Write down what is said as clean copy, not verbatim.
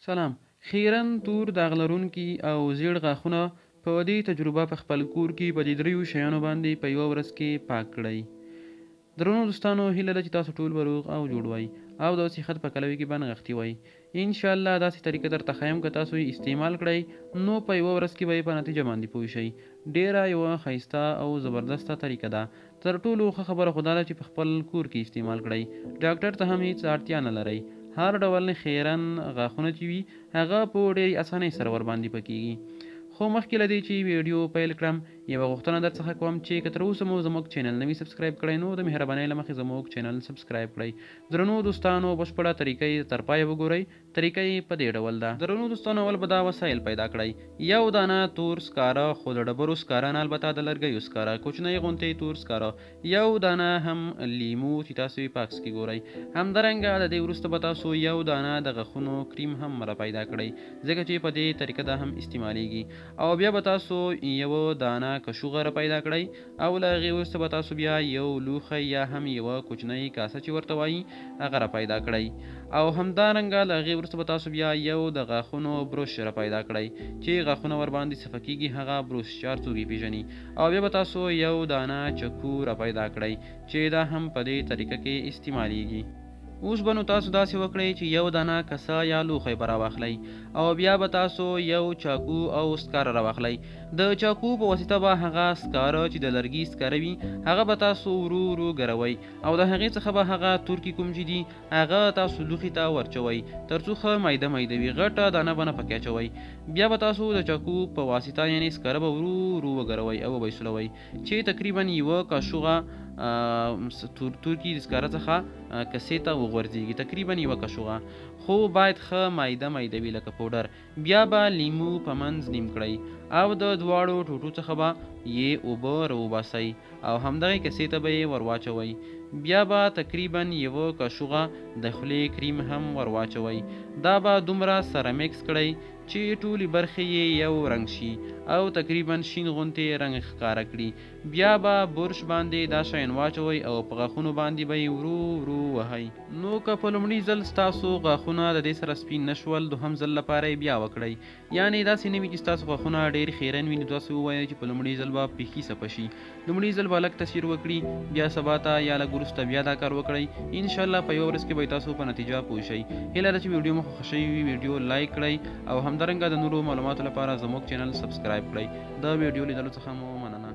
سلام. خیرن تور داغ لرونکي او زیړ غاښونه په دې تجربه په خپل کور کې په دې دریو شیانو باندې په یوه ورځ کې پاک کړئ. درنو دوستانو، هیله ده چې تاسو ټول به روغ او جوړ وئ او د صحت په کلوي کې به نغښتي وئ. انشاءالله داسې طریقه درته ښیم که تاسو یې استعمال کړئ نو په یوه ورځ کې به یې په نتیجه باندې پوه شئ. ډیره یوه ښایسته او زبردسته طریقه ده. تر ټولو ښه خبره خو دا ده چې په خپل کور کې استعمال کړئ. ډاکټر ته هم هیڅ اړتیا نه لرئ. هر ډول خیرن غاښونه چې وي هغه په ډېرې اسانۍ سره ورباندې پکېږي. خو مخکې له دې چې ویډیو پیل کړم یوه غوښتنه در څخه کوم چې که تر اوسه مو زموږ چینل نه وي سبسکرایب کړی نو د مهربانۍ له مخې زموږ چینل سبسکرایب کړئ. درنو دوستانو، بشپړه طریقه یې تر پایه وګورئ. طریقه یې په دې ډول ده. درنو دوستانو، اول به دا وسایل پیدا کړئ. یو دانه تور سکاره، خو د ډبرو سکاره نه، البته د لرګیو سکاره، کوچنۍ غوندې تور سکاره. یو دانه هم لیمو چې تاسو یې پاکس کې ګورئ. همدارنګه د دې وروسته به تاسو یو دانه د غاښونو کریم هم را پیدا کړئ، ځکه چې په دې طریقه دا هم استعمالیږي. او بیا به تاسو یو دانه کشوغه را پیدا کړئ او له هغې وروسته به تاسو بیا یو لوښی یا هم یوه کوچنۍ کاسه چې ورته وایي هغه را پیدا کړئ. او همدارنګه له هغې وروسته به تاسو بیا یو د غاښونو بروش را پیدا کړئ چې غاښونه ورباندې صفه کېږي، هغه بروش چې هر څوک یې پېژني. او بیا به تاسو یو دانه چکو را پیدا کړئ چې دا هم په دې طریقه کې استعمالیږي. اوس به نو تاسو داسې وکړئ چې یو دانه کسه یا لوښی به راواخلئ او بیا به تاسو یو چاقو او سکاره راواخلئ. د چاقو په واسطه به هغه سکاره چې د لرګي سکاره وي هغه به تاسو ورو ورو ګروئ او د هغې څخه به هغه تورکي کوم چې دي هغه تاسو لوښي ته ورچوئ تر څو ښه میده میده وي، غټه دانه به نه پکې اچوئ. بیا به تاسو د چاقو په واسطه یعنې سکاره به ورو ورو وګروئ او وبه یې سولوئ چې تقریبا یوه کاشوغه تورکي د سکاره څخه کسې ته وغورځېږي، تقریبا یوه کاشوغه، خو باید ښه میده میده وي لکه پوډر. بیا به لیمو په منځ نیم کړئ او د دواړو ټوټو څخه به یې اوبه راوباسئ او همدغې کسې ته به یې ور واچوئ. بیا به تقریبا یوه کاشوغه د خولې کریم هم ور واچوئ. دا به دومره سره میکس کړئ چې ټولې برخې یې یو رنګ شي او تقریبا شین غوندې رنګ ښکاره کړي. بیا به برش باندې دا شیان واچوئ او په غاښونو باندې به یې ورو ورو وهئ. نو که په لومړي ځل ستاسو غاښونه د دې سره سپین نه شول، دوهم ځل لپاره یې بیا وکړئ. یعنې داسې نه وي چې ستاسو غاښونه ډېر خیرن وي نو تاسو ووایئ چې په لومړي ځل به بیخي صفه شي. لومړي ځل به لږ تاثیر وکړي، بیا سبا ته یا لږ وروسته بیا دا کار وکړئ. انشاءالله په یوه ورځ کې به تاسو په نتیجه پوه شئ. هیله ده چې ویډیو مو خوښه شوې وي ویډیو لایک کړئ او همدارنګه د نورو معلوماتو لپاره زموږ چینل سبسکرایب کړئ. د ویډیو لیدلو څخه مو مننه.